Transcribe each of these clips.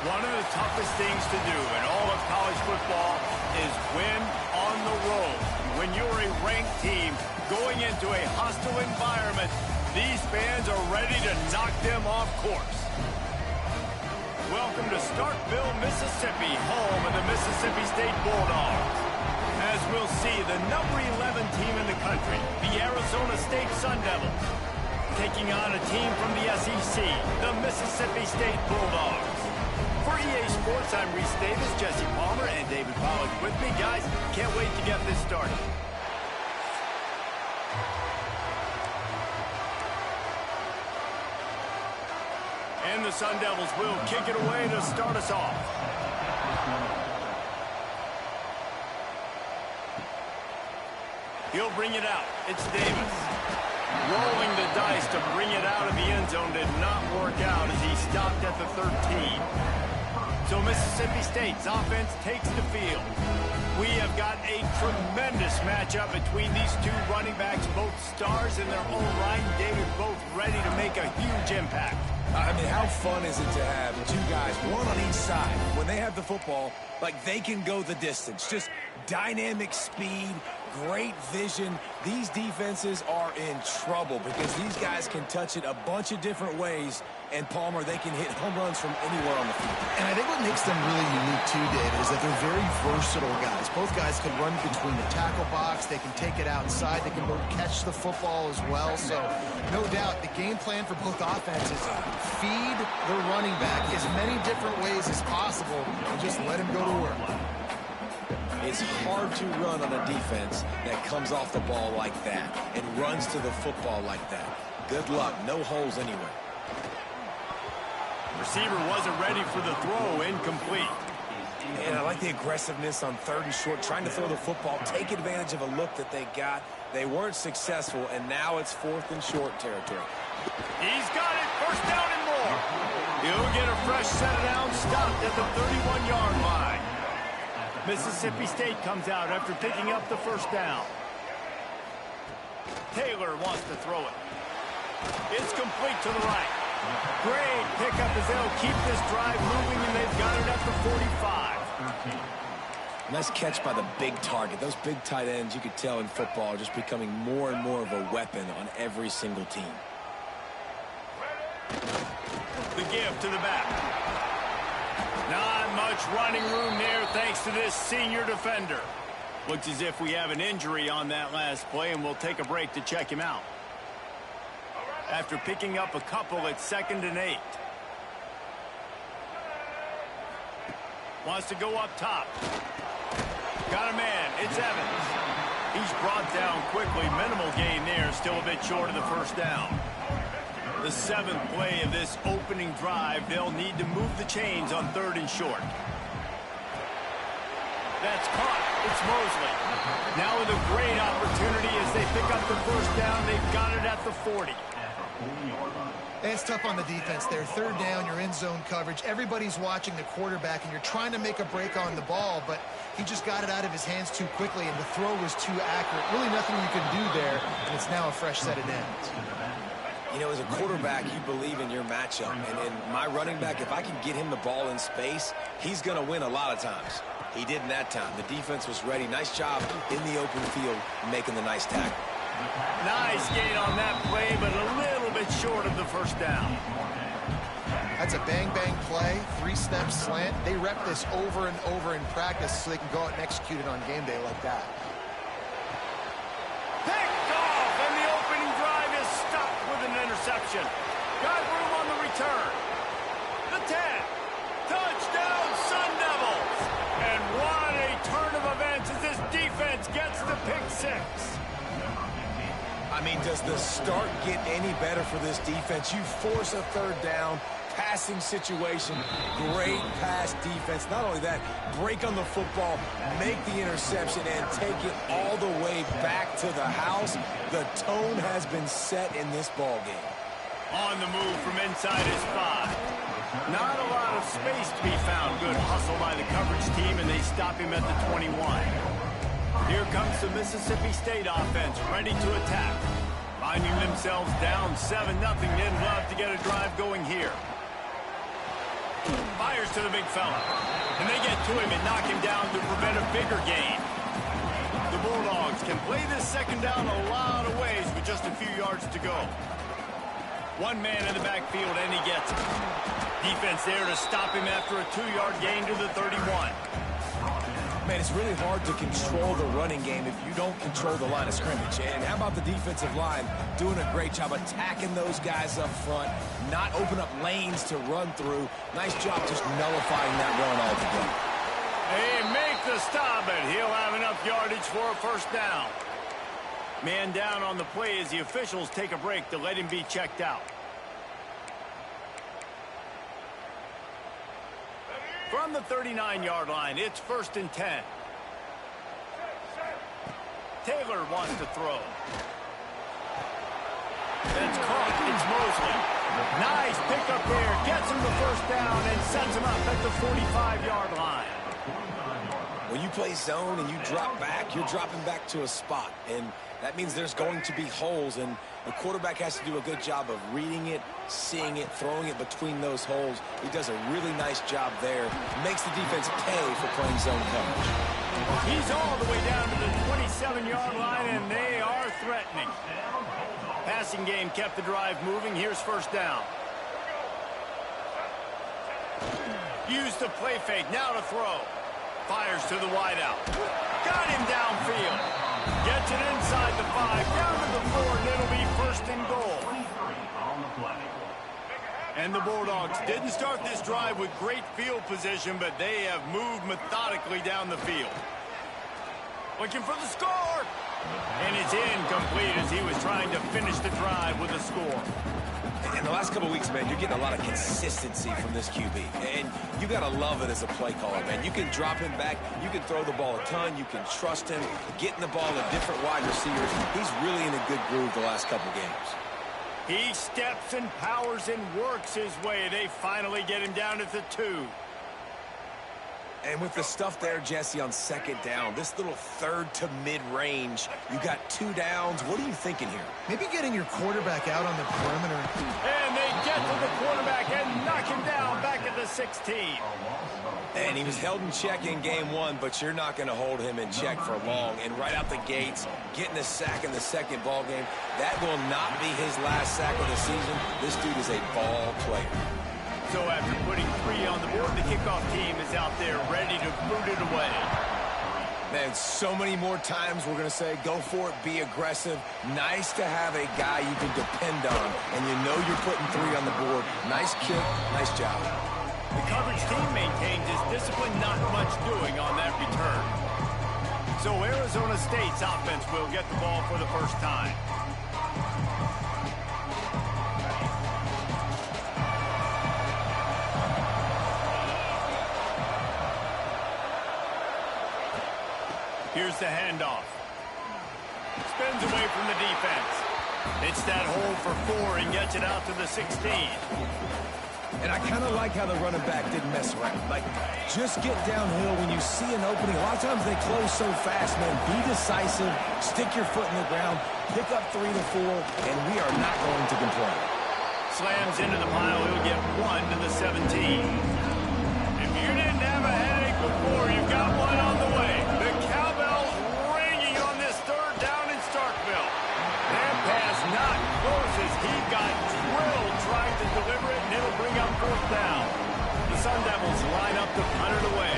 One of the toughest things to do in all of college football is win on the road. When you're a ranked team going into a hostile environment, these fans are ready to knock them off course. Welcome to Starkville, Mississippi, home of the Mississippi State Bulldogs. As we'll see, the number 11 team in the country, the Arizona State Sun Devils, taking on a team from the SEC, the Mississippi State Bulldogs. For EA Sports, I'm Reese Davis, Jesse Palmer, and David Pollack with me. Guys, can't wait to get this started. And the Sun Devils will kick it away to start us off. He'll bring it out. It's Davis. Rolling the dice to bring it out of the end zone did not work out as he stopped at the 13. So Mississippi State's offense takes the field. We have got a tremendous matchup between these two running backs, both stars in their own right. David, both ready to make a huge impact. I mean, how fun is it to have two guys, one on each side, when they have the football, like they can go the distance. Just dynamic speed, great vision. These defenses are in trouble because these guys can touch it a bunch of different ways. And, Palmer, they can hit home runs from anywhere on the field. And I think what makes them really unique, too, David, is that they're very versatile guys. Both guys can run between the tackle box. They can take it outside. They can both catch the football as well. So, no doubt, the game plan for both offenses, feed the running back as many different ways as possible and just let him go to work. It's hard to run on a defense that comes off the ball like that and runs to the football like that. Good luck. No holes anywhere. Receiver wasn't ready for the throw, incomplete. And I like the aggressiveness on 3rd and short, trying to throw the football, take advantage of a look that they got. They weren't successful, and now it's 4th and short territory. He's got it, 1st down and more. He'll get a fresh set of downs, stopped at the 31-yard line. Mississippi State comes out after picking up the 1st down. Taylor wants to throw it. It's complete to the right. Great pickup as they'll keep this drive moving, and they've got it at the 45. Nice catch by the big target. Those big tight ends, you could tell in football, are just becoming more and more of a weapon on every single team. The give to the back. Not much running room there thanks to this senior defender. Looks as if we have an injury on that last play, and we'll take a break to check him out. After picking up a couple at 2nd and 8. Wants to go up top. Got a man. It's Evans. He's brought down quickly. Minimal gain there. Still a bit short of the 1st down. The 7th play of this opening drive. They'll need to move the chains on 3rd and short. That's caught. It's Mosley. Now with a great opportunity as they pick up the 1st down. They've got it at the 40. It's tough on the defense there. 3rd down, you're in zone coverage. Everybody's watching the quarterback, and you're trying to make a break on the ball, but he just got it out of his hands too quickly, and the throw was too accurate. Really nothing you can do there, and it's now a fresh set of downs. You know, as a quarterback, you believe in your matchup. And in my running back, if I can get him the ball in space, he's going to win a lot of times. He didn't that time. The defense was ready. Nice job in the open field making the nice tackle. Nice gain on that play, but a little bit short of the 1st down. That's a bang-bang play, 3-step slant. They rep this over and over in practice so they can go out and execute it on game day like that. Picked off, and the opening drive is stopped with an interception. Got room on the return. The 10. Touchdown, Sun Devils. And what a turn of events as this defense gets the pick 6. I mean, does the start get any better for this defense? You force a 3rd down, passing situation, great pass defense. Not only that, break on the football, make the interception, and take it all the way back to the house. The tone has been set in this ball game. On the move from inside his 5. Not a lot of space to be found. Good hustle by the coverage team, and they stop him at the 21. Here comes the Mississippi State offense, ready to attack. Finding themselves down 7-0, they'd love to get a drive going here. Fires to the big fella. And they get to him and knock him down to prevent a bigger gain. The Bulldogs can play this second down a lot of ways with just a few yards to go. One man in the backfield, and he gets it. Defense there to stop him after a 2-yard gain to the 31. Man, it's really hard to control the running game if you don't control the line of scrimmage. And how about the defensive line doing a great job attacking those guys up front, not open up lanes to run through. Nice job just nullifying that run altogether. They make the stop, and he'll have enough yardage for a first down. Man down on the play as the officials take a break to let him be checked out. From the 39-yard line, it's 1st and 10. Taylor wants to throw. That's caught. It's Mosley. Nice pickup there. Gets him the first down and sets him up at the 45-yard line. When you play zone and you drop back, you're dropping back to a spot. And that means there's going to be holes, and the quarterback has to do a good job of reading it, seeing it, throwing it between those holes. He does a really nice job there. Makes the defense pay for playing zone coverage. He's all the way down to the 27-yard line, and they are threatening. Passing game kept the drive moving. Here's first down. Used the play fake. Now to throw. Fires to the wideout. Got him downfield. Gets it inside the 5, down to the 4, and it'll be 1st and goal. And the Bulldogs didn't start this drive with great field position, but they have moved methodically down the field. Looking for the score. And it's incomplete as he was trying to finish the drive with a score. In the last couple of weeks, man, you're getting a lot of consistency from this QB. And you got to love it as a play caller, man. You can drop him back. You can throw the ball a ton. You can trust him, getting the ball to different wide receivers. He's really in a good groove the last couple games. He steps and powers and works his way. They finally get him down at the 2. And with the stuff there, Jesse, on 2nd down, this little 3rd to mid-range, you got 2 downs. What are you thinking here? Maybe getting your quarterback out on the perimeter. And they get to the quarterback and knock him down back at the 16. And he was held in check in game 1, but you're not going to hold him in check for long. And right out the gates, getting a sack in the 2nd ball game, that will not be his last sack of the season. This dude is a ball player. So after putting 3 on the board, the kickoff team is out there ready to boot it away. Man, so many more times we're going to say, go for it, be aggressive. Nice to have a guy you can depend on, and you know you're putting 3 on the board. Nice kick, nice job. The coverage team maintains his discipline, not much doing on that return. So Arizona State's offense will get the ball for the first time. Here's the handoff. Spins away from the defense. It's that hole for 4 and gets it out to the 16. And I kind of like how the running back didn't mess around. Like, just get downhill when you see an opening. A lot of times they close so fast, man. Be decisive, stick your foot in the ground, pick up 3 to 4, and we are not going to complain. Slams into the pile. He'll get 1 to the 17. If you didn't have a headache before, you've got one on the way. The cowbell's ringing on this 3rd down in Starkville. That pass not close as he got drilled trying to deliver it, and it'll bring up 4th down. The Sun Devils line up to punt it away.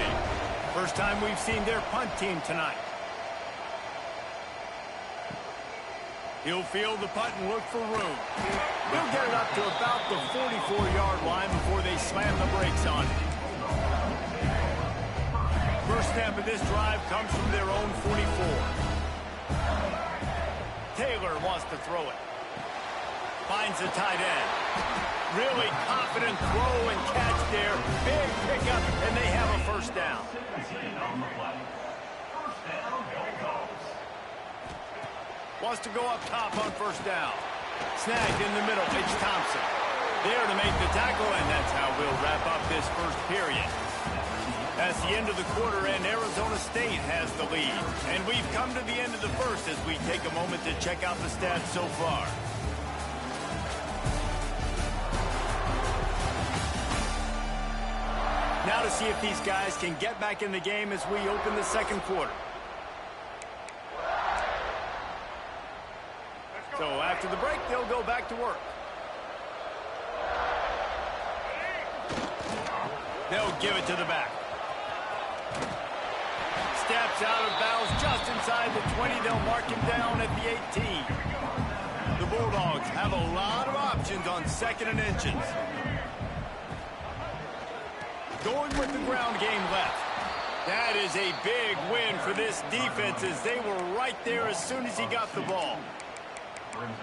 First time we've seen their punt team tonight. He'll field the punt and look for room. He'll get it up to about the 44-yard line before they slam the brakes on it. First snap of this drive comes from their own 44. Taylor wants to throw it. Finds the tight end. Really confident throw and catch there. Big pickup, and they have a first down. Wants to go up top on first down. Snagged in the middle. It's Thompson. There to make the tackle, and that's how we'll wrap up this first period. That's the end of the quarter, and Arizona State has the lead. And we've come to the end of the first as we take a moment to check out the stats so far. Now to see if these guys can get back in the game as we open the second quarter. So after the break, they'll go back to work. They'll give it to the back. Steps out of bounds just inside the 20. They'll mark him down at the 18. The Bulldogs have a lot of options on 2nd and inches. Going with the ground game left. That is a big win for this defense as they were right there as soon as he got the ball.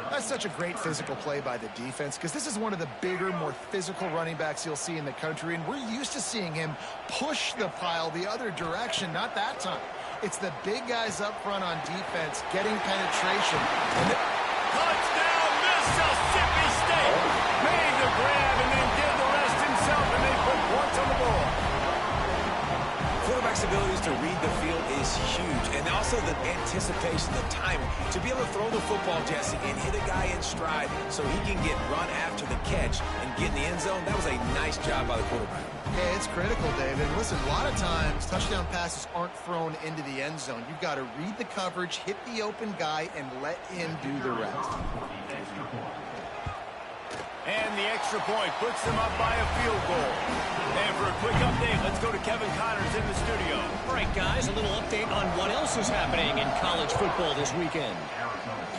That's such a great physical play by the defense because this is one of the bigger, more physical running backs you'll see in the country, and we're used to seeing him push the pile the other direction. Not that time. It's the big guys up front on defense getting penetration. Touchdown, Mississippi State! Made the grab and then did the rest himself, and they put points on the ball. Quarterback's abilities to read the field is huge, and also the anticipation, the timing. To be able to throw the football, Jesse, and hit a guy in stride so he can get run after the catch and get in the end zone, that was a nice job by the quarterback. Yeah, it's critical, David. Listen, a lot of times touchdown passes aren't thrown into the end zone. You've got to read the coverage, hit the open guy, and let him do the rest. And the extra point puts them up by a field goal. And for a quick update, let's go to Kevin Connors in the studio. All right, guys, a little update on what else is happening in college football this weekend.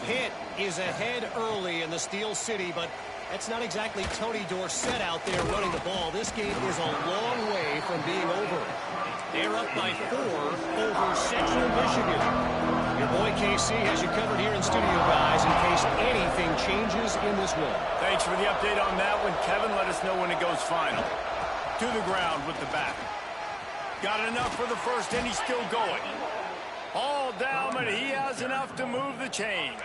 Pitt is ahead early in the Steel City, but that's not exactly Tony Dorsett out there running the ball. This game is a long way from being over. They're up by 4 over Central Michigan. Your boy KC has you covered here in studio, guys, in case anything changes in this one. Thanks for the update on that one, Kevin. Let us know when it goes final. To the ground with the back. Got enough for the first, and he's still going. All down, but he has enough to move the chains.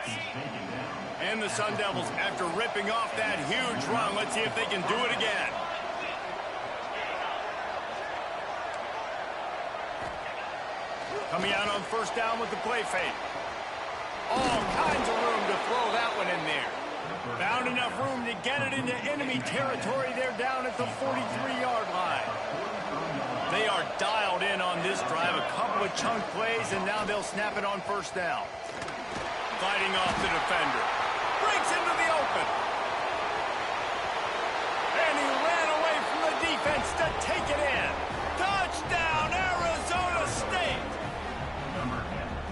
And the Sun Devils, after ripping off that huge run, let's see if they can do it again. Coming out on first down with the play fake. All kinds of room to throw that one in there. Found enough room to get it into enemy territory. They're down at the 43-yard line. They are dialed in on this drive. A couple of chunk plays, and now they'll snap it on first down. Fighting off the defender. Breaks into the open. And he ran away from the defense to take it in. Touchdown, Arizona State!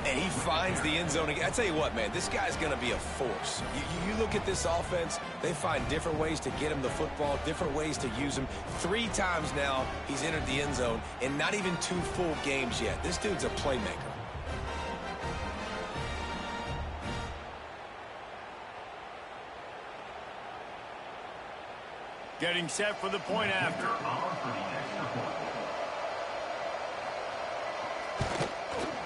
And he finds the end zone again. I tell you what, man, this guy's going to be a force. You look at this offense, they find different ways to get him the football, different ways to use him. 3 times now he's entered the end zone, and not even 2 full games yet. This dude's a playmaker. Getting set for the point after.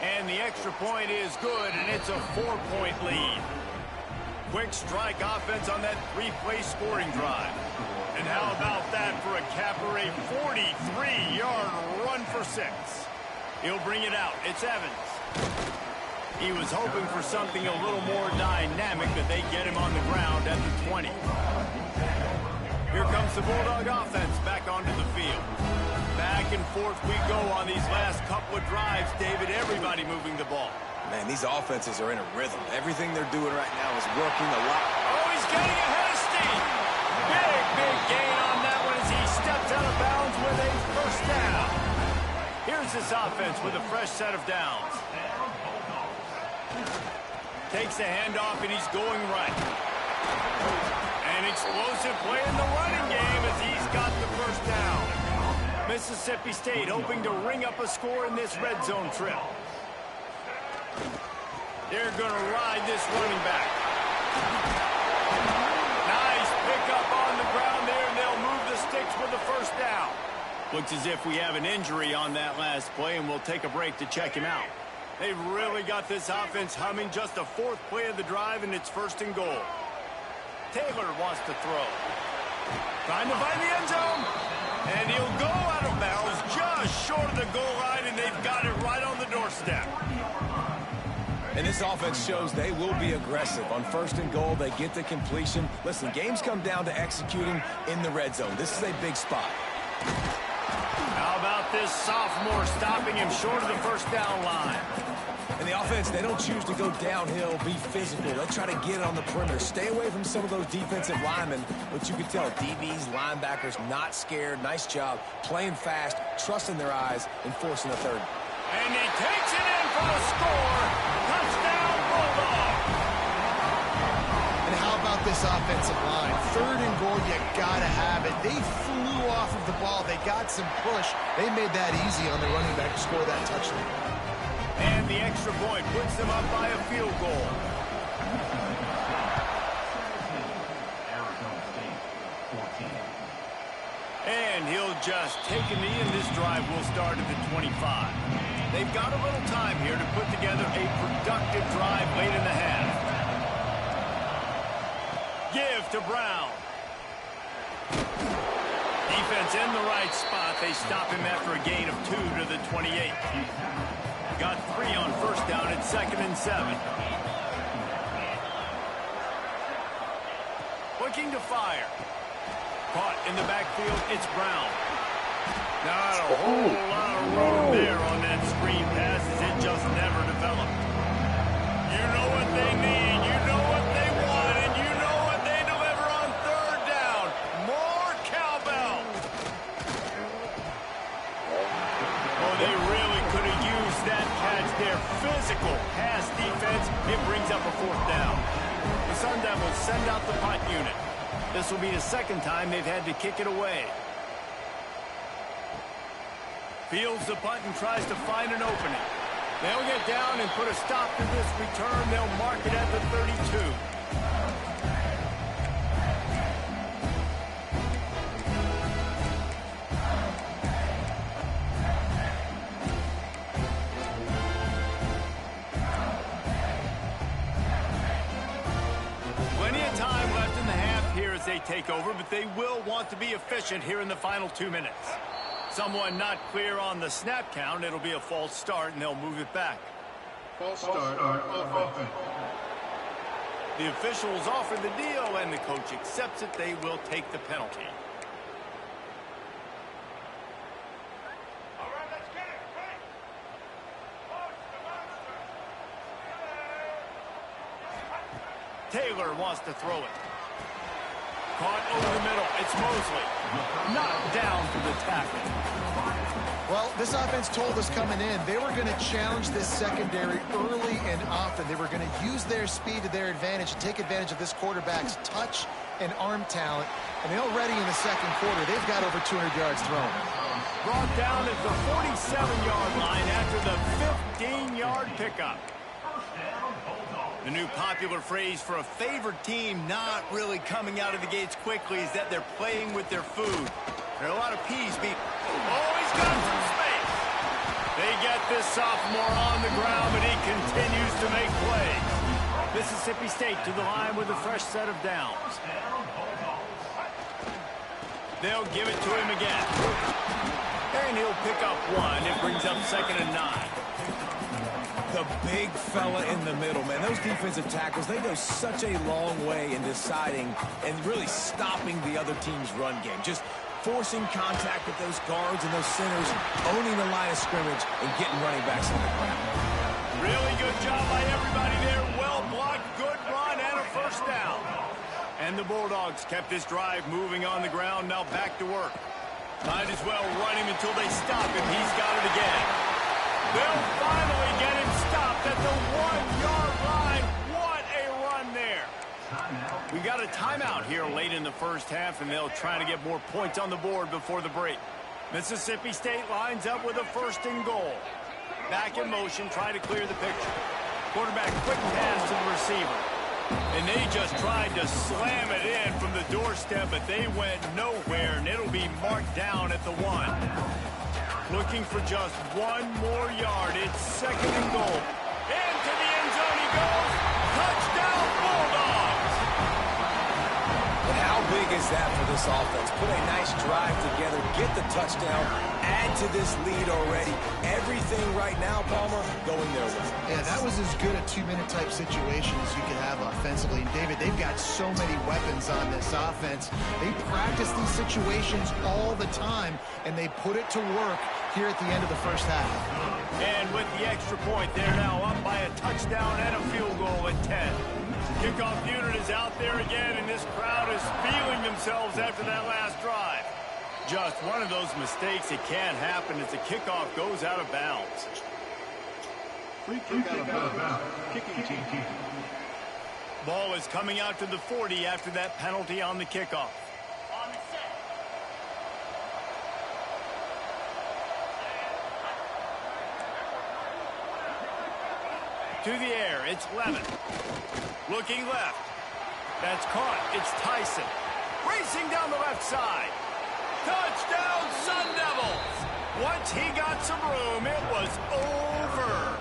And the extra point is good, and it's a 4-point lead. Quick strike offense on that 3-play scoring drive. And how about that for a capper, a 43-yard run for 6. He'll bring it out. It's Evans. He was hoping for something a little more dynamic, but they get him on the ground at the 20. Here comes the Bulldog offense back onto the field. Back and forth we go on these last couple of drives, David. Everybody moving the ball. Man, these offenses are in a rhythm. Everything they're doing right now is working a lot. Oh, he's getting ahead of steam. Big gain on that one as he steps out of bounds with a first down. Here's this offense with a fresh set of downs. Takes the handoff, and he's going right. An explosive play in the running game as he's got the first down. Mississippi State hoping to ring up a score in this red zone trip. They're going to ride this running back. Nice pickup on the ground there, and they'll move the sticks with the first down. Looks as if we have an injury on that last play, and we'll take a break to check him out. They've really got this offense humming. Just a 4th play of the drive, and it's 1st and goal. Taylor wants to throw. Trying to find the end zone. And he'll go out of bounds just short of the goal line, and they've got it right on the doorstep. And this offense shows they will be aggressive. On 1st and goal, they get the completion. Listen, games come down to executing in the red zone. This is a big spot. How this sophomore stopping him short of the first down line. And the offense, they don't choose to go downhill, be physical. They try to get it on the perimeter. Stay away from some of those defensive linemen, but you can tell DBs, linebackers, not scared. Nice job playing fast, trusting their eyes, and forcing the third. And he takes it in for the score. Touchdown, Bulldog. And how about this offensive line? 3rd and goal, you gotta have it. They flew off of the ball. They got some push. They made that easy on the running back to score that touchdown. And the extra point puts them up by a field goal. And he'll just take a knee, and this drive will start at the 25. They've got a little time here to put together a productive drive late in the half. Give to Brown. Defense in the right spot. They stop him after a gain of 2 to the 28. Got 3 on first down at 2nd and 7. Looking to fire. Caught in the backfield, it's Brown. Not a whole lot of room there on that screen pass as it just never developed. You know what they need, you know what they want, and you know what they deliver on 3rd down. More cowbell. Oh, they really could have used that catch there. Physical pass defense. It brings up a 4th down. The Sun Devils send out the punt unit. This will be the 2nd time they've had to kick it away. Fields the punt and tries to find an opening. They'll get down and put a stop to this return. They'll mark it at the 32. They take over, but they will want to be efficient here in the final 2 minutes. Someone not clear on the snap count. It'll be a false start, and they'll move it back. False start on offense. The officials offer the deal, and the coach accepts it. They will take the penalty. Taylor wants to throw it. Caught over the middle. It's Mosley. Knocked down for the tackle. Well, this offense told us coming in they were going to challenge this secondary early and often. They were going to use their speed to their advantage and take advantage of this quarterback's touch and arm talent. And already in the 2nd quarter, they've got over 200 yards thrown. Brought down at the 47-yard line after the 15-yard pickup. The new popular phrase for a favored team not really coming out of the gates quickly is that they're playing with their food. There are a lot of P's being... Oh, he's got some space. They get this sophomore on the ground, but he continues to make plays. Mississippi State to the line with a fresh set of downs. They'll give it to him again. And he'll pick up 1. It brings up 2nd and 9. The big fella in the middle, man. Those defensive tackles, they go such a long way in deciding and really stopping the other team's run game. Just forcing contact with those guards and those centers, owning the line of scrimmage, and getting running backs on the ground. Really good job by everybody there. Well blocked, good run, and a first down. And the Bulldogs kept this drive moving on the ground. Now back to work. Might as well run him until they stop him. He's got it again. They'll finally get him stopped at the 1-yard line. What a run there. We got a timeout here late in the first half, and they'll try to get more points on the board before the break. Mississippi State lines up with a 1st and goal. Back in motion, try to clear the picture. Quarterback quick pass to the receiver. And they just tried to slam it in from the doorstep, but they went nowhere, and it'll be marked down at the 1. Looking for just 1 more yard. It's 2nd and goal. Into the end zone he goes. Touchdown, Bulldogs! And how big is that for this offense? Put a nice drive together, get the touchdown, add to this lead already. Everything right now, Palmer, going their way. Yeah, that was as good a 2-minute type situation as you could have offensively. And David, they've got so many weapons on this offense. They practice these situations all the time, and they put it to work here at the end of the first half. And with the extra point, they're now up by a touchdown and a field goal at 10. Kickoff unit is out there again, and this crowd is feeling themselves after that last drive. Just one of those mistakes that can't happen as the kickoff goes out of bounds. Free kick out of bounds. Kicking team. Ball is coming out to the 40 after that penalty on the kickoff. To the air, it's Levin. Looking left. That's caught. It's Tyson. Racing down the left side. Touchdown, Sun Devils! Once he got some room, it was over.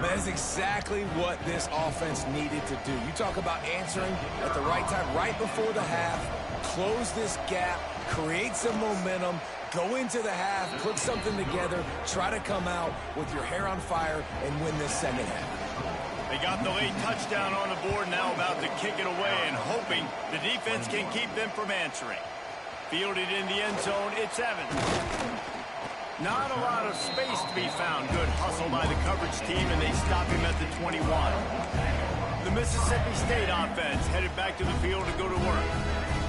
That is exactly what this offense needed to do. You talk about answering at the right time, right before the half, close this gap, create some momentum, go into the half, put something together, try to come out with your hair on fire and win this second half. They got the late touchdown on the board, now about to kick it away and hoping the defense can keep them from answering. Fielded in the end zone, it's Evans. Not a lot of space to be found. Good hustle by the coverage team, and they stop him at the 21. The Mississippi State offense headed back to the field to go to work.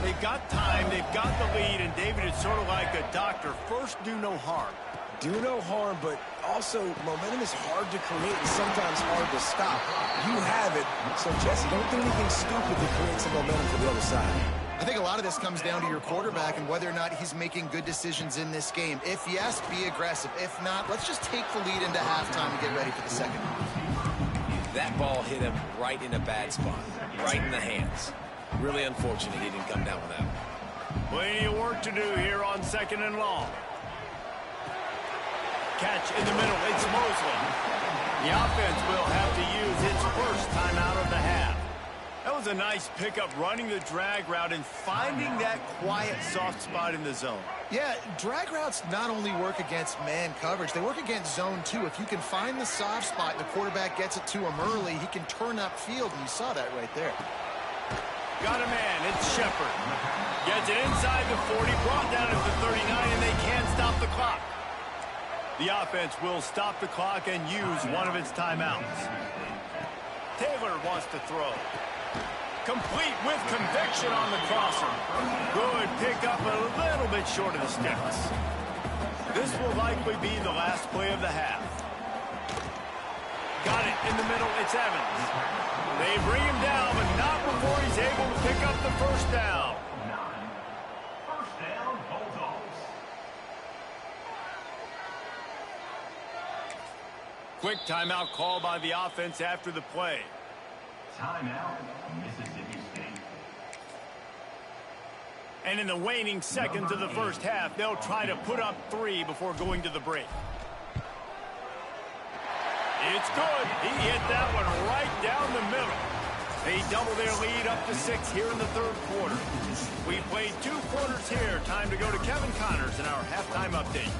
They've got time, they've got the lead, and David, it's sort of like a doctor. First, do no harm. Do no harm, but also momentum is hard to create and sometimes hard to stop. You have it, so Jesse, don't do anything stupid to create some momentum for the other side. I think a lot of this comes down to your quarterback and whether or not he's making good decisions in this game. If yes, be aggressive. If not, let's just take the lead into halftime and get ready for the second half. That ball hit him right in a bad spot, right in the hands. Really unfortunate he didn't come down with that one. Plenty of work to do here on 2nd and long. Catch in the middle, it's Mosley. The offense will have to use its first timeout of the half. That was a nice pickup, running the drag route and finding that quiet, soft spot in the zone. Yeah, drag routes not only work against man coverage, they work against zone too. If you can find the soft spot and the quarterback gets it to him early, he can turn upfield, and you saw that right there. Got a man, it's Shepard. Gets it inside the 40, brought down at the 39, and they can't stop the clock. The offense will stop the clock and use one of its timeouts. Taylor wants to throw. Complete with conviction on the crosser. Good pickup, a little bit short of the sticks. This will likely be the last play of the half. Got it in the middle, it's Evans. They bring him down, but not before he's able to pick up the first down. First down, Bulldogs. Quick timeout call by the offense after the play. Timeout, Mississippi State. And in the waning seconds of the first half, they'll try to put up 3 before going to the break. It's good. He hit that one right down the middle. They double their lead up to 6 here in the third quarter. We've played 2 quarters here. Time to go to Kevin Connors in our halftime update.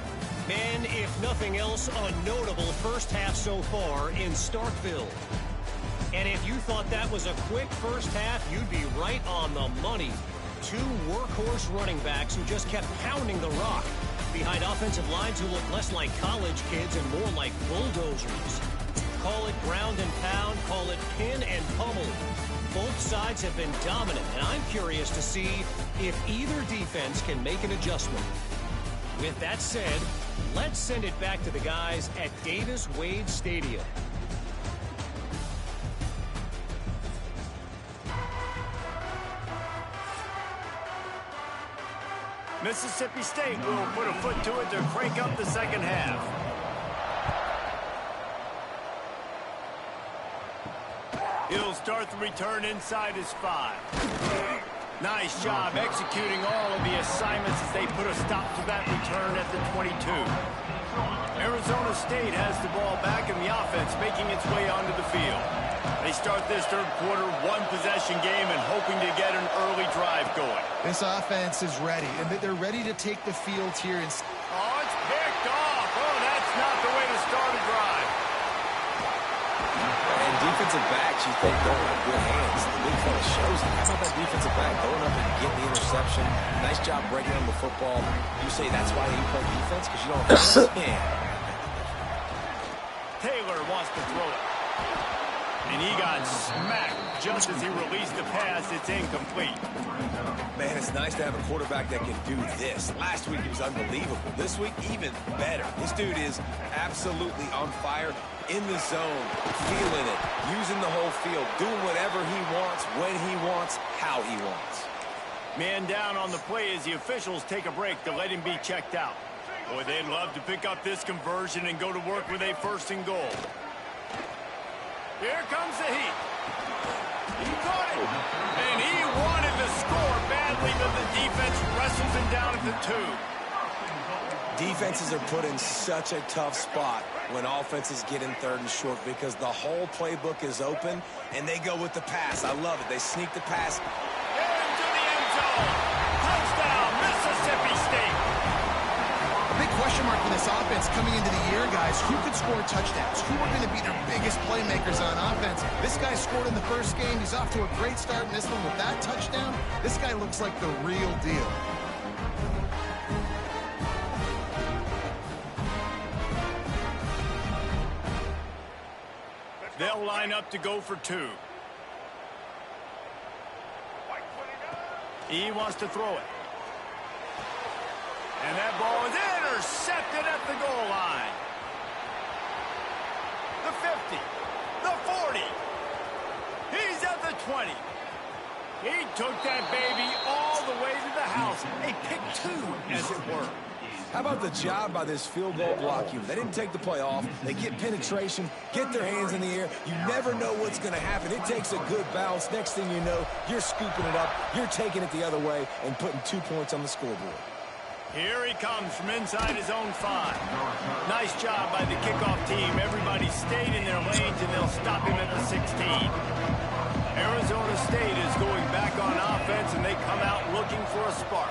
And if nothing else, a notable first half so far in Starkville. And if you thought that was a quick first half, you'd be right on the money. 2 workhorse running backs who just kept pounding the rock behind offensive lines who look less like college kids and more like bulldozers. Call it ground and pound, call it pin and pummel. Both sides have been dominant, and I'm curious to see if either defense can make an adjustment. With that said, let's send it back to the guys at Davis-Wade Stadium. Mississippi State will put a foot to it to crank up the second half. He'll start the return inside his 5. Nice job executing all of the assignments as they put a stop to that return at the 22. Arizona State has the ball back in the offense, making its way onto the field. They start this third quarter one-possession game and hoping to get an early drive going. This offense is ready, and they're ready to take the field here. Oh, it's picked off. Oh, that's not the way to start a drive. And defensive backs, you think, don't have good hands. The big fella shows it. How about that defensive back going up and getting the interception? Nice job breaking on the football. You say that's why you play defense? Because you don't have hands? Yeah. Taylor wants to throw it. And he got smacked just as he released the pass. It's incomplete. Man, it's nice to have a quarterback that can do this. Last week, he was unbelievable. This week, even better. This dude is absolutely on fire, in the zone, feeling it, using the whole field, doing whatever he wants, when he wants, how he wants. Man down on the play as the officials take a break to let him be checked out. Boy, they'd love to pick up this conversion and go to work with a 1st and goal. Here comes the heat. He caught it. And he wanted to score badly, but the defense wrestles him down at the 2. Defenses are put in such a tough spot when offenses get in 3rd and short because the whole playbook is open, and they go with the pass. I love it. They sneak the pass. Into the end zone. Touchdown, Mississippi State. A big question mark for this offense coming into the year, guys. Who could score touchdowns? Who are going to be their biggest playmakers on offense? This guy scored in the first game. He's off to a great start in this one with that touchdown. This guy looks like the real deal. They'll line up to go for 2. He wants to throw it. And that ball is intercepted at the goal line. The 50. The 40. He's at the 20. He took that baby all the way to the house. A pick 2, as it were. How about the job by this field goal block unit? They didn't take the play off. They get penetration, get their hands in the air. You never know what's going to happen. It takes a good bounce. Next thing you know, you're scooping it up. You're taking it the other way and putting 2 points on the scoreboard. Here he comes from inside his own 5. Nice job by the kickoff team. Everybody stayed in their lanes, and they'll stop him at the 16. Arizona State is going back on offense, and they come out looking for a spark.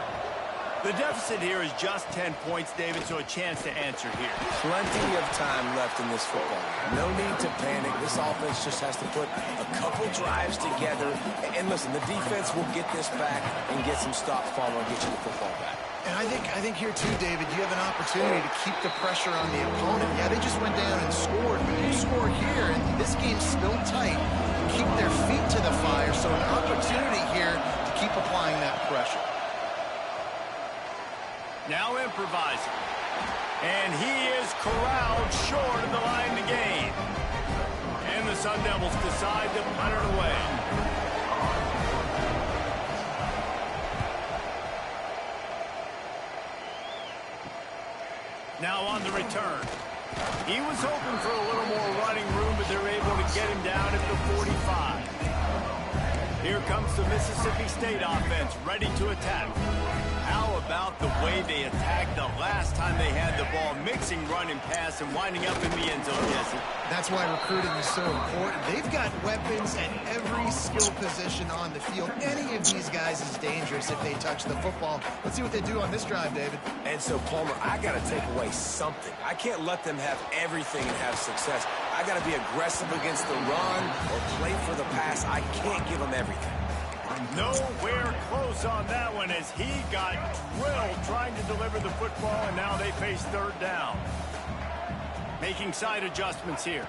The deficit here is just 10 points, David, so a chance to answer here. Plenty of time left in this football. No need to panic. This offense just has to put a couple drives together. And listen, the defense will get this back and get some stops, Palmer, and get you the football back. And I think here too, David, you have an opportunity to keep the pressure on the opponent. Yeah, they just went down and scored, but you score here, and this game's still tight. Keep their feet to the fire, so an opportunity here to keep applying that pressure. Now improvising. And he is corralled short of the line to gain. And the Sun Devils decide to punt it away. Now on the return. He was hoping for a little more running room, but they're able to get him down at the 45. Here comes the Mississippi State offense, ready to attack. How about the way they attacked the last time they had the ball, mixing run and pass and winding up in the end zone, Jesse? That's why recruiting is so important. They've got weapons at every skill position on the field. Any of these guys is dangerous if they touch the football. Let's see what they do on this drive, David. And so, Palmer, I got to take away something. I can't let them have everything and have success. I got to be aggressive against the run or play for the pass. I can't give them everything. Nowhere close on that one as he got drilled trying to deliver the football, and now they face 3rd down. Making side adjustments here.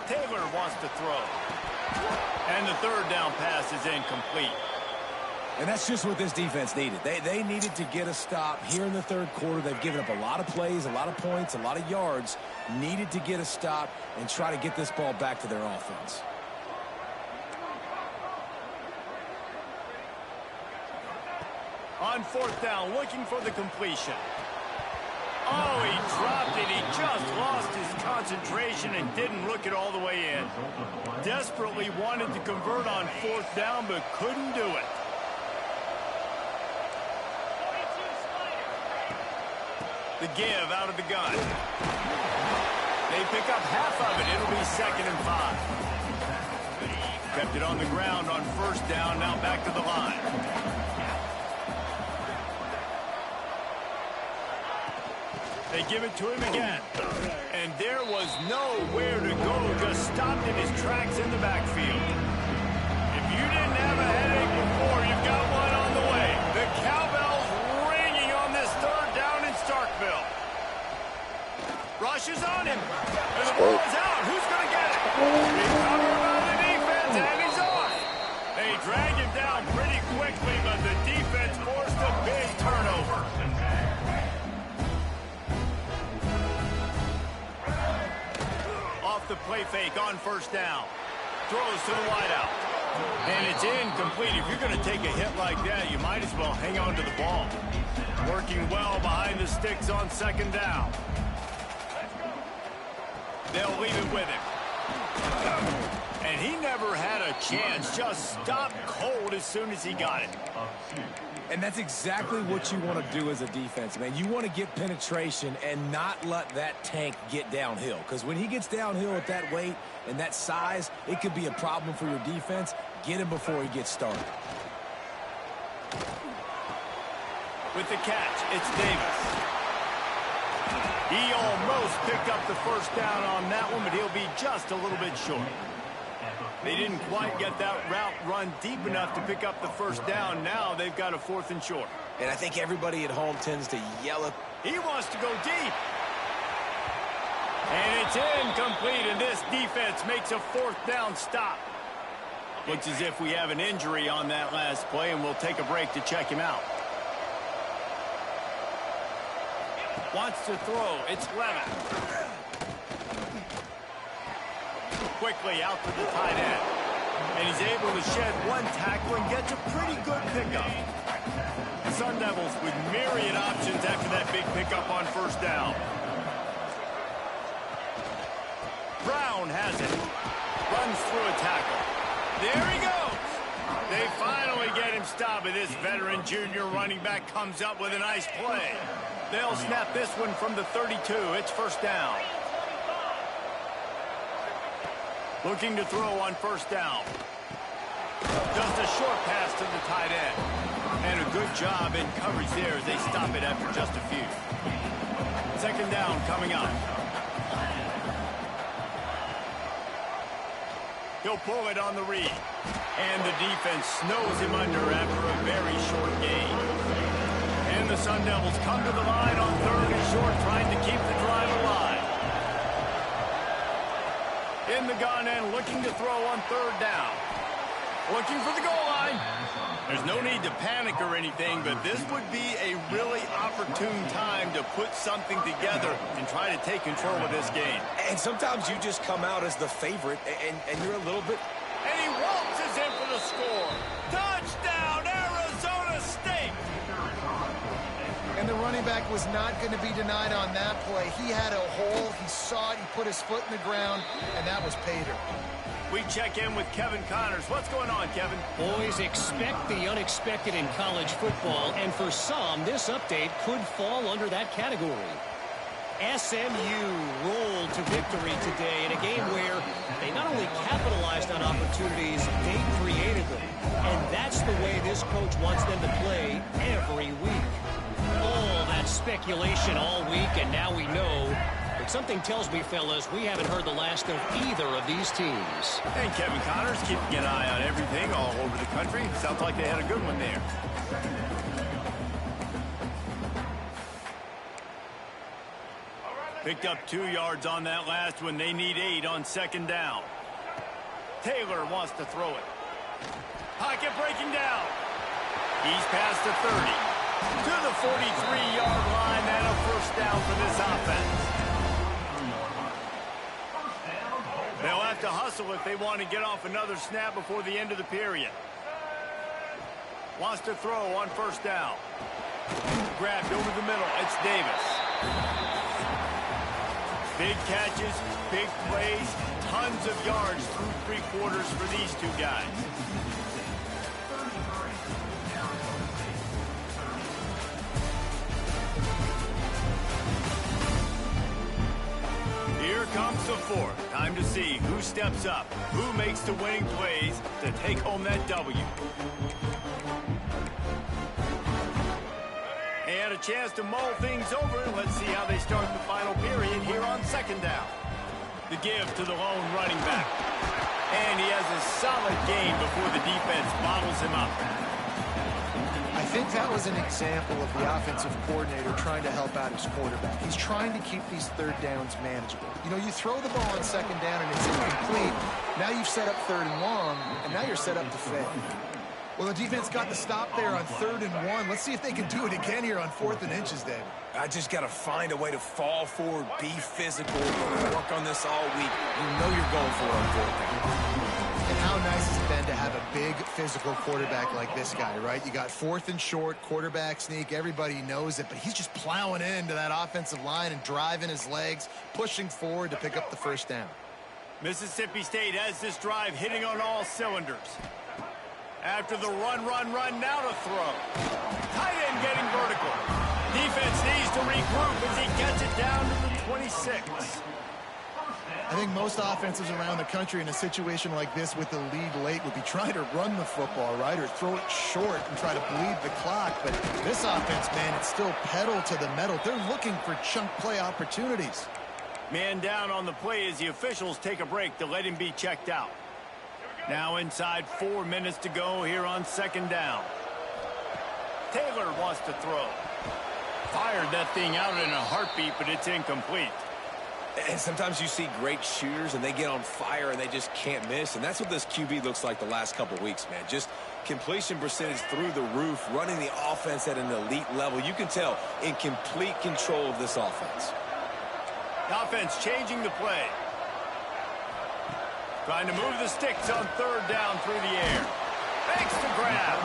Taylor wants to throw. And the 3rd down pass is incomplete. And that's just what this defense needed. They needed to get a stop here in the 3rd quarter. They've given up a lot of plays, a lot of points, a lot of yards. Needed to get a stop and try to get this ball back to their offense. On 4th down, looking for the completion. Oh, he dropped it. He just lost his concentration and didn't look it all the way in. Desperately wanted to convert on 4th down, but couldn't do it. The give out of the gun. They pick up half of it. It'll be 2nd and 5. Kept it on the ground on first down, now back to the line. They give it to him again. And there was nowhere to go, just stopped in his tracks in the backfield. If you didn't have a headache before, you've got one on the way. The cowbell's ringing on this third down in Starkville. Rush is on him. And the ball is out. Who's going to get it? He's covered by the defense, and he's off. They drag him down pretty quickly, but the defense forced a big turnover. Off the play fake on first down. Throws to the wideout. And it's incomplete. If you're going to take a hit like that, you might as well hang on to the ball. Working well behind the sticks on second down. They'll leave it with him. And he never had a chance. Just stopped cold as soon as he got it. And that's exactly what you want to do as a defense, man. You want to get penetration and not let that tank get downhill. Because when he gets downhill at that weight and that size, it could be a problem for your defense. Get him before he gets started. With the catch, it's Davis. He almost picked up the first down on that one, but he'll be just a little bit short. They didn't quite get that route run deep enough to pick up the first down. Now they've got a 4th and short. And I think everybody at home tends to yell at... He wants to go deep. And it's incomplete, and this defense makes a 4th down stop. Looks as if we have an injury on that last play, and we'll take a break to check him out. Wants to throw. It's Levitt. Quickly out to the tight end. And he's able to shed one tackle and gets a pretty good pickup. The Sun Devils with myriad options after that big pickup on first down. Brown has it. Runs through a tackle. There he goes. They finally get him stopped, and this veteran junior running back comes up with a nice play. They'll snap this one from the 32. It's first down. Looking to throw on first down. Just a short pass to the tight end. And a good job in coverage there as they stop it after just a few. Second down coming up. He'll pull it on the read. And the defense snows him under after a very short gain. And the Sun Devils come to the line on 3rd and short, trying to keep the drive alive. In the gun and looking to throw on 3rd down. Looking for the goal line. There's no need to panic or anything, but this would be a really opportune time to put something together and try to take control of this game. And sometimes you just come out as the favorite, and you're a little bit... And he waltzes in for the score. Touchdown, Arizona State! And the running back was not going to be denied on that play. He had a hole, he saw it, he put his foot in the ground, and that was pay dirt. We check in with Kevin Connors. What's going on, Kevin? Boys, expect the unexpected in college football, and for some, this update could fall under that category. SMU rolled to victory today in a game where they not only capitalized on opportunities, they created them. And that's the way this coach wants them to play every week. All that speculation all week, and now we know. But something tells me, fellas, we haven't heard the last of either of these teams. And Kevin Connors keeping an eye on everything all over the country. Sounds like they had a good one there. Picked up 2 yards on that last one. They need 8 on second down. Taylor wants to throw it. Pocket breaking down. He's past the 30. To the 43-yard line, and a first down for this offense. They'll have to hustle if they want to get off another snap before the end of the period. Wants to throw on first down. Grabbed over the middle. It's Davis. Big catches, big plays, tons of yards through 3 quarters for these two guys. Here comes the fourth. Time to see who steps up, who makes the winning plays to take home that W. And a chance to mull things over. Let's see how they start the final period here on second down. The give to the lone running back. And he has a solid gain before the defense bottles him up. I think that was an example of the offensive coordinator trying to help out his quarterback. He's trying to keep these third downs manageable. You know, you throw the ball on second down and it's incomplete. Now you've set up third and long, and now you're set up to fail. Well, the defense got the stop there on 3rd and 1. Let's see if they can do it again here on 4th and inches, David. I just got to find a way to fall forward, be physical, work on this all week. You know you're going for it on 4th down. And how nice has it been to have a big physical quarterback like this guy, right? You got 4th and short, quarterback sneak, everybody knows it, but he's just plowing into that offensive line and driving his legs, pushing forward to pick up the first down. Mississippi State has this drive hitting on all cylinders. After the run, now to throw. Tight end getting vertical. Defense needs to regroup as he gets it down to the 26. I think most offenses around the country in a situation like this with the lead late would be trying to run the football, right, or throw it short and try to bleed the clock. But this offense, man, it's still pedal to the metal. They're looking for chunk play opportunities. Man down on the play as the officials take a break to let him be checked out. Now inside 4 minutes to go here on second down. Taylor wants to throw. Fired that thing out in a heartbeat, but it's incomplete. And sometimes you see great shooters and they get on fire and they just can't miss. And that's what this QB looks like the last couple weeks, man. Just completion percentage through the roof, running the offense at an elite level. You can tell in complete control of this offense. The offense changing the play. Trying to move the sticks on 3rd down through the air. Makes the grab.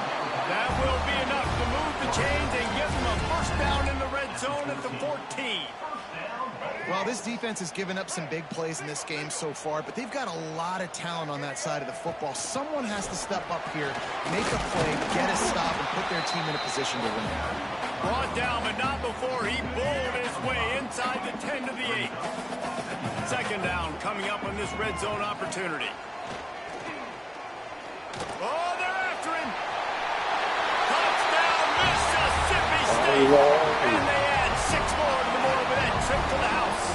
That will be enough to move the chains and give them a first down in the red zone at the 14. Well, this defense has given up some big plays in this game so far, but they've got a lot of talent on that side of the football. Someone has to step up here, make a play, get a stop, and put their team in a position to win. Brought down, but not before he bowled his way inside the 10 to the 8. Second down coming up on this red zone opportunity. Oh, they're after him. Touchdown, Mississippi State. And they add 6 more to the motor with that trip to the house.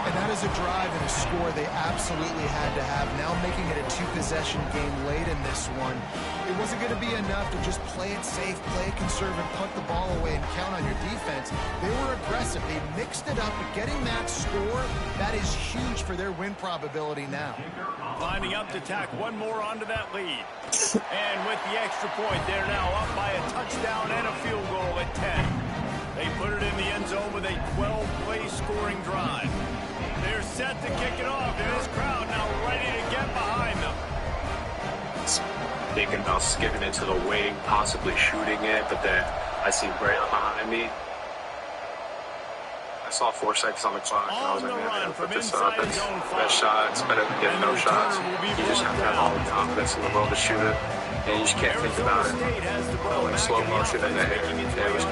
And that is a drive and a score they absolutely had to have. Now making it a 2-possession game late in this one. It wasn't going to be enough to just play it safe, play it conservative, punt the ball away, and count on your defense. They were aggressive. They mixed it up, but getting that score, that is huge for their win probability now. Lining up to tack one more onto that lead. And with the extra point, they're now up by a touchdown and a field goal at 10. They put it in the end zone with a 12-play scoring drive. They're set to kick it off, and this crowd now ready to get behind them. Thinking about skipping into the wing, possibly shooting it, but then I see Braylon behind me. I saw 4 seconds on the clock, and I was like, man, I gotta put this up. That's the best shot. It's better than getting no shots. You just have to have all the confidence in the world to shoot it, and you just can't think about it. Like slow motion in the air. It was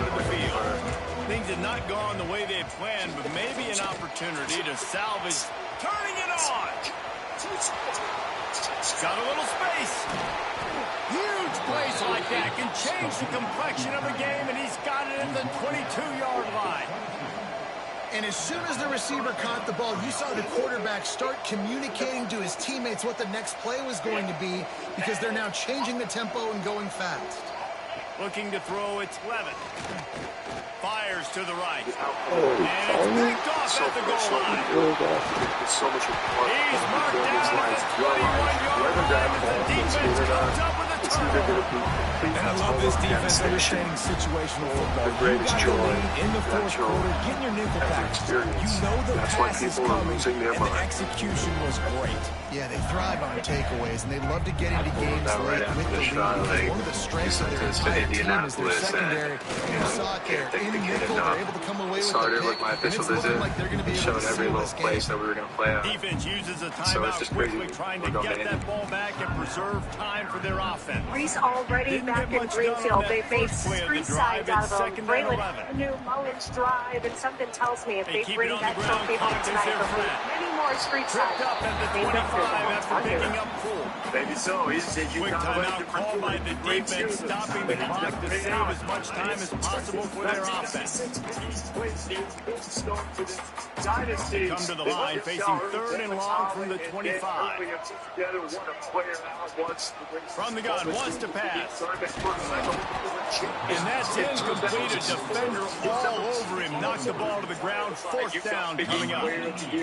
Things had not gone the way they had planned, but maybe an opportunity to salvage. Turning it on. Got a little space. Huge plays like that can change the complexion of a game, and he's got it in the 22-yard line. And as soon as the receiver caught the ball, you saw the quarterback start communicating to his teammates what the next play was going to be, because they're now changing the tempo and going fast. Looking to throw, it's Levin. Fires to the right. And it's picked off at the goal line. It's so much more. He's marked down at the 21-yard line as the defense comes up with a turnover. And I love this defense understanding situational football. You got the lead in the fourth quarter, getting your nickel back. You know the pass is coming, and the execution was great. Yeah, they thrive on takeaways, and they love to get into games late with the lead. One of the strengths of their entire team is their secondary. You saw it there in nickel. They're able to come away with the pick, and it's looking like they're going to be able to seal this game. That we were going to play out. Defense uses a timeout quickly, trying to get that ball back and preserve time for their offense. offense. Reese already back in Greenfield. They've made street sides out of them. Braylon Avenue, Mullins Drive, and something tells me if they bring that trophy home tonight, there'll be many more street sides. Up at the 25 after picking up Poole. Maybe so. Quick timeout called by the defense, stopping the clock to save as much time as possible for their offense. Come to the line, facing third and long from the 25. From the gun, wants to pass. And that's incomplete. A defender all over him. Knocked the ball to the ground. Fourth down coming up.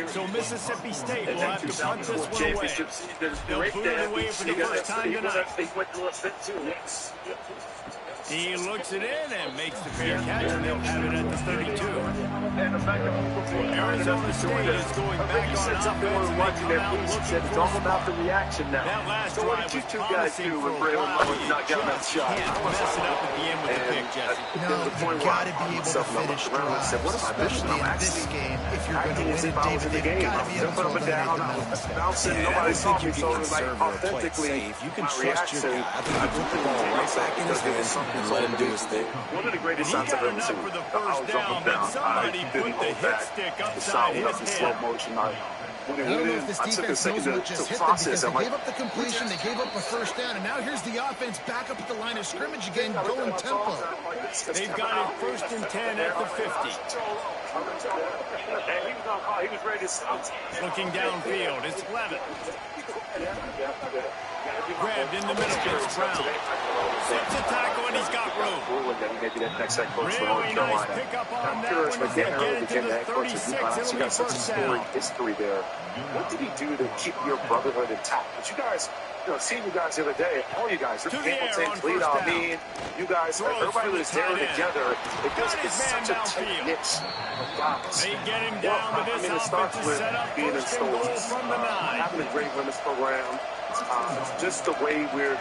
So Mississippi State will have to punt this one away. They'll put it away for the first time tonight. He looks it in and makes the fair catch, and they'll have it at the 32. Arizona State is going back on offense, and they come out looking for it's all about the reaction now. that last So what drive did you was two guys promising do for when a Braylon while. Mullins not got enough shot? Can't mess it up at the end with the pick, Jesse. No, you've got to be able to finish drives, especially in this game. If you're going to win it, David, they've got to be able to eliminate the middle. I don't think you can conserve or play it safe. You can trust your guy. I think you put the ball right back in his hands and let him do his thing. One of the greatest shots I've ever seen. For the I was first jumping down, down. but somebody I put didn't the hold hit back. stick The upside sound his was in slow head. motion. When I don't know if it this I took a defense second knows what to just hit them, because process. they I'm like, gave up the completion, they gave up a first down, and now here's the offense back up at the line of scrimmage again, going tempo. They've got it first and 10 at the 50. He was ready to stop. Looking downfield, it's Levitt. Grabbed in the middle, gets Brown. Sets a tackle, and he's got room. Maybe that next head coach for Really North nice Carolina. pickup on I'm that curious one. when They Dan get Early it to became the the head coach of 36. UConn. It'll You be got such a first storied down. history there. What did he do to keep your brotherhood intact? But you guys, seeing you guys the other day, all you guys, To the Hamilton, air on Toledo, first I mean, you guys, Throws everybody from was the there tight end. together. It Got was his it's man such a downfield. tight knit of guys. They get him down, but this it starts offense is with set up being in first and goal stores, from the 9. having a great women's program. Just the way we're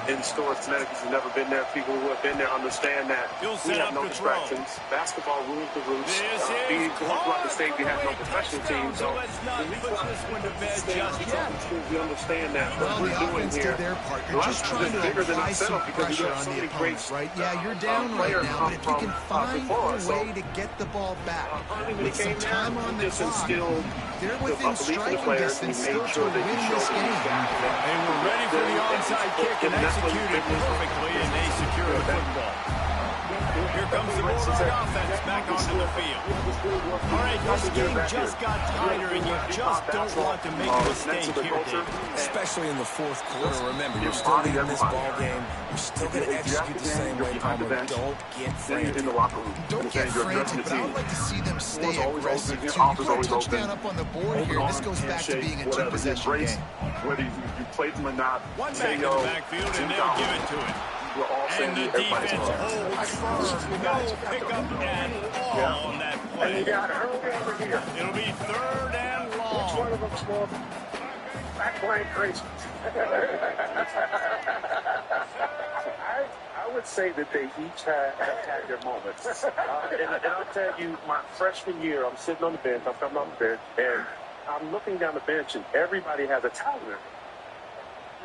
in stores, Connecticut, who've never been there. People who have been there understand that He'll we set have up no to throw. distractions. Basketball rules the roots. This Being is going throughout the state, we have no professional touchdown, teams. so let's not put this one to bed just yet. We understand that. Well, What the we're doing offense here, did their part. You're just trying to bigger than apply some ourselves because we pressure got on so the many opponents, great right? Yeah, you're down right players now, but if you can find before a us, way to get the ball back when with he some came time there, on he the just clock, instilled they're a within belief in the striking players, and distance he still made to sure that win he this showed game. They were ready for the onside kick and executed perfectly, and they secured the football. Here comes the Bulldog offense back onto the field. All right, this game just got tighter, and you just don't want to make a mistake here, David. Especially in the fourth quarter. Remember, you're still leading this ball game. You're still going to execute the same way, Palmer. Don't get frantic. in the locker room. Don't get frantic, but I would like to see them stay always aggressive, open. too. Your You arms put a always touchdown open. up on the board here, and this goes back to being a two-possession game. Whether you played them or not, One back in the backfield, and they'll give it to him. we're all saying And the everybody's defense wrong. holds firm. No pickup at all on that play. It'll be third and long. of them's more back playing crazy. I would say that they each had their moments. And I'll tell you, my freshman year, I'm sitting on the bench, I'm coming on the bench, and I'm looking down the bench, and everybody has a towel in.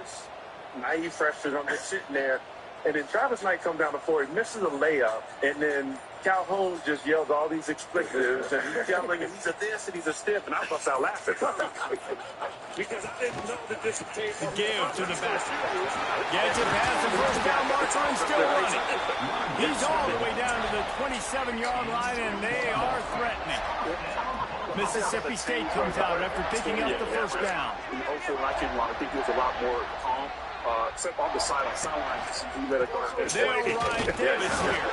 Just naive freshman, I'm just sitting there. And then Travis Knight comes down the floor, he misses a layup, and then Calhoun just yells all these expletives, and he's yelling, and he's a this, and he's a stiff, and I bust out laughing. Because I didn't know that this would take Give to the back. Gets it past the first down marker and still running. He's all the way down to the 27-yard line, and they are threatening. Mississippi State comes out after picking up the first down. I think he was a lot more calm. Except on the sideline, you better go ahead. They'll ride Davis here.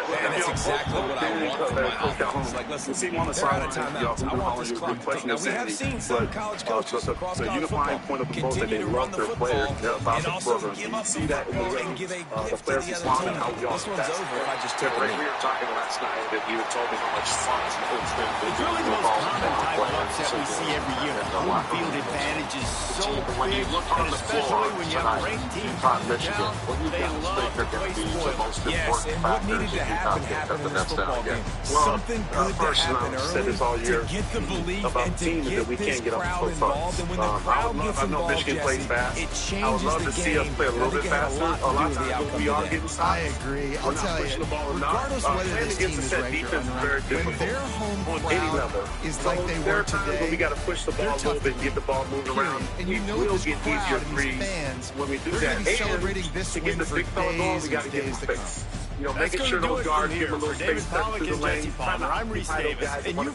Man, that's exactly what I want from my offense. Like, listen, they're out of timeouts. I want this clock to tick. Now, we have seen some college coaches across college football continue to run the football and also give up the football and give a gift to the other team. This one's over if I just took it. We were talking last night that you had told me how much fun it's been. It's really the most common type of upset we see every year. Home field advantage is so big, and especially when you have a ranked team. Michigan. What do you guys think are going to be the most Yes, important and what factors needed to in happen Utah happened in to this football game. Something good to happen early to get the belief and to get this crowd involved. And when the crowd gets involved, Jesse, it changes the game. I think it had a lot to do with the outcome today. I agree. I'll tell you, regardless of whether this team is ranked or unranked, when their home crowd is like they were today, we got to push the ball a little bit and get the ball moving around. And you know this crowd and these fans, when we do they're going to be celebrating this to win get the for big fella going, we got to get days him to come. fixed. Making sure those guards give a little space David Pollack to the and lane. Jesse Palmer. I'm Reese Davis, and you've